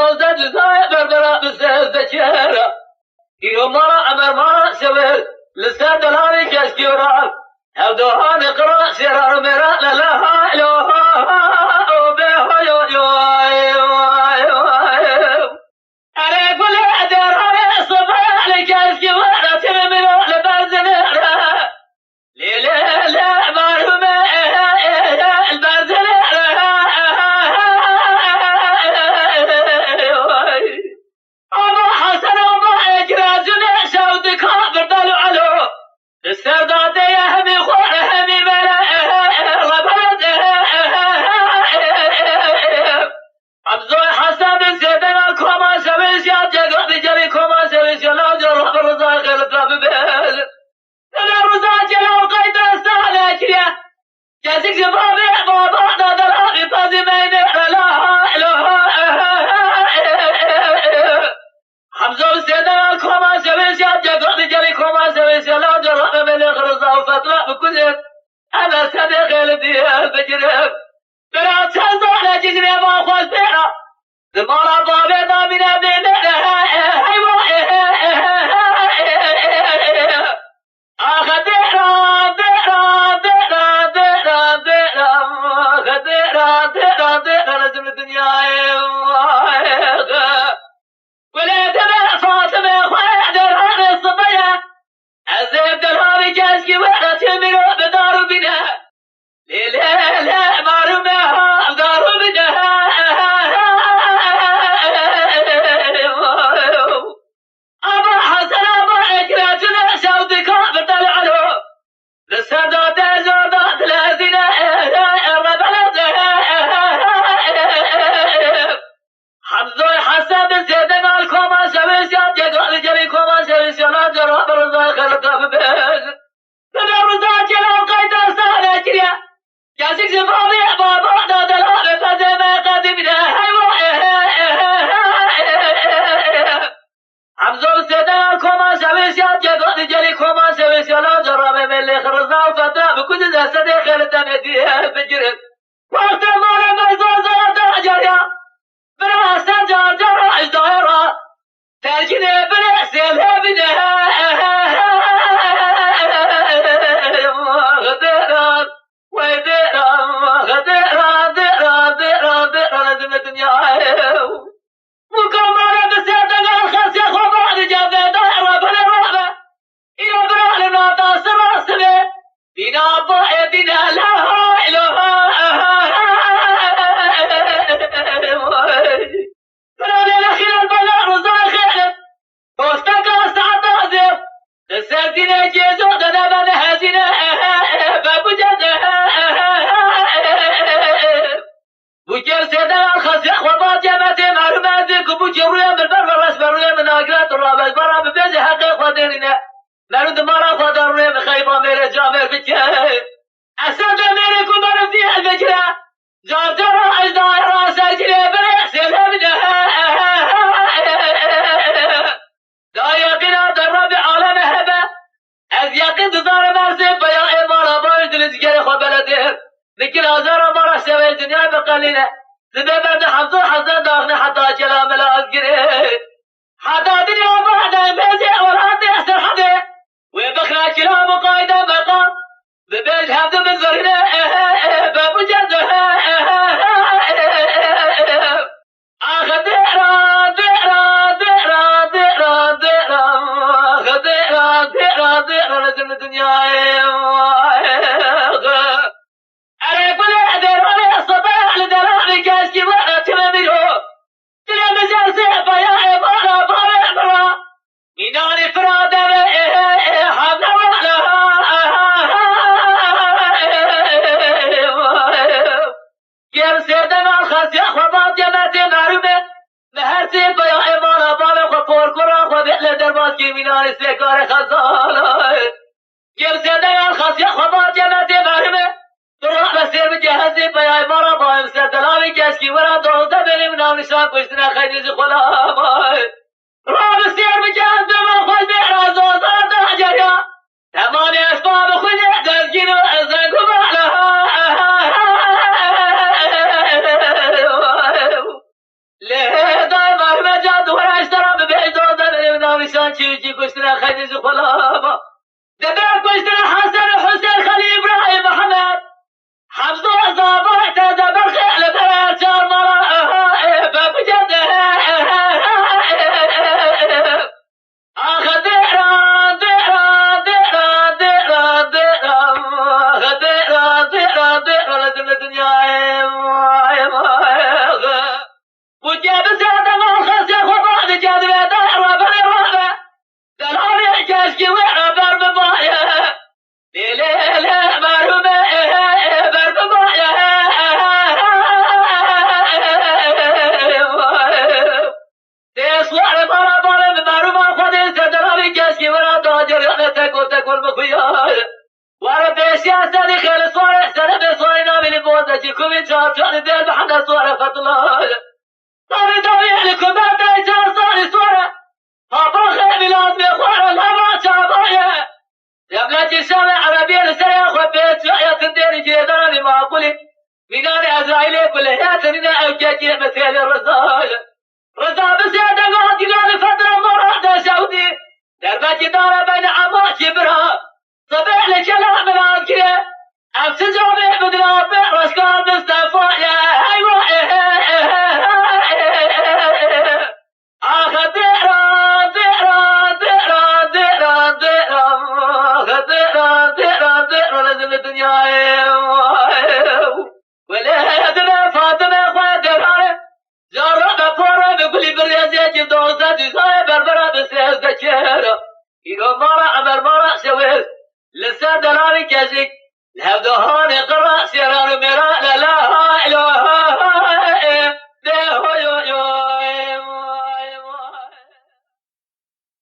دوزده جزای بربرا بسرده چهره ایو مارا امر مارا سویر لسر دلالی کشکی ورار هر دوهان قرا سرار مرا للاها الوها او بها یو یو اره گل دراره صبح لکشکی ورا ترمینو لبرزنه لیله لا مرحومه البرزنه ابو حسن ابو اجراجن شود كابر دلو علو السرداد يا همي خور همي ملا ربلد عبزو حسن سيدنا كوما سويس يا جغد جري كوما سويس يا لا جرب الرزاق الطلب بال انا الرزاق لو قيد استعلى كريا جازك زبابي بابا دادر ابي بازي مين لا اله حمزه سيدنا كوما سويس يا جغد جري كوما سويس يا لا جرب بالغرزا وفتلا بكل انا صديق الديال بجرب بلا تزال جزري ما خذ بيرا زمارا بابي دامنا بينا ايوه اخديرا ديرا ديرا ديرا ديرا اخديرا ديرا ديرا لازم الدنيا ولاد فاطمه خويا درها الصبيه عزيز درها بجازكي ولا تمرو بدار بنا لا لا معلومه دار بنا ابا حسن ابا اكراتنا شودك بدل علو للسادات زودات الذين الربلد حمزه حسن سيدنا الكوما سويس يا جغل جري كوما سويس لا جرب الرزاق الطب بال تبع الرزاق لو قيد استعلى كريا جاسك زبابي بابا دادر ابي بازي ما قدمنا حمزه سيدنا الكوما سويس يا جغل جري كوما سويس لا جرب ملي خرزا وفتح بكل جسد خلت مديه بجرب وقت ما مرزا زاد جريا براس جار جار ازدهرا تركني براس الهبنها غديرا ويديرا غديرا ديرا ديرا ديرا لازم الدنيا مكمرة بسيطة الخاص يا خبر جاب دائرة بلا رغبة إلى برا لنا تاصر راسبه بنا ضائع بنا لا إله فلا لخير البلاء رزاق خيرت وستك استعد أزير السردين جيزو دنبا نهزين فبجد بجر سيدنا الخسيخ وضع جمعتي معلومات بجر رويا من برفرس برويا من آقرات الرابز برا ببيزي حقيق وديننا مرود مرا خدر رويا من خيبا ميري جامر بجر أسد ميري كمار فيها البجرة جارترا أجدار راس الجري برأس الهبنها لا يقنا در بعالم هبه از یقین دزار مرسي بيا امارا باید لزگر خو بلده لكن هزار مرة سوي الدنيا بقليلة لبابد حمزة حزن داخل حتى كلام لا أذكره حتى دنيا بعد المزي والعد يحسن حده ويبخنا كلام قايدة مقام ببيج حمد من ذرنا بمجد أخديرا ديرا ديرا ديرا ديرا أخديرا ديرا ديرا لازم الدنيا أنا كل ديرا الصباح لدراني كاشكي وأنا تلميذه تلميذ سيفا يا إمارة بارا ميناني فرادة حمد كيف سيدنا الخاص يا خباب جماعتي معلومة مهر سيفا يا إمارة بارا خفور كرا خبئل درباس كي ميناني سيكار خزانة كيف سيدنا الخاص يا خباب جماعتي معلومة تروح بسير بجهزي بيا إمارة بايم سيدلاوي كاشكي ورا دوزة بني منام نشان كشتنا خيديزي خلام روح بسير بجهزي وخذ بإعراز وزارة حجريا تماني أسباب خذ دزجين وأزنق وبعلها ليه دايما نشان چیزی کشتن خیلی زخلا دبر کشتن حسن حسین خلیل ابراهیم محمد حمزه زابا دبر خیل بر چار مرا بجد آخ دیران دیران دیران دیران دیران آخ دیران دیران دیران لازم دنیای وجاب سادة ما خاص يا خبا نجاد بيدا رابع رابع دلالي كاشكي وعبر ببايا ليلة مرمى بربايا تسوار بارا بارا مرمى خدي دلالي كاشكي ورا داجر انا تقول بخيال ورا بسياسة دي خيل صور سنة بصور نامي لبوضة جيكم جاب بيل بحنا صور فضلال طاري طاري لكم بعد صار صورة هابا خير ميلاد بخوار الهبا شعبايا يا بلاتي الشامع عربية لسريع خو بيت يا تنديري جيدانا بمعقولي ميناري أزرائيلي كل هياتنين أوجاجي مثل الرزايا رزا بسيادة قاعد قال فترة مرادة شودي دربتي دارة بين عماشي برها صبيح لكلام الأنكرة أمسج عمي بدرابع رشكال مصطفى يا أيوة آخ دیران دیران دیران دیران دیران آخ دیران دیران دیران لازم دنیای ولادنا فاطمه خواه دراره جارا بپاره بکلی بریازی جیب دوستا دیزای بربرا بسیز دکیرا ایگو مارا عمر مارا شویل لسا دراری کشک لهدهان قرا سیران میرا للا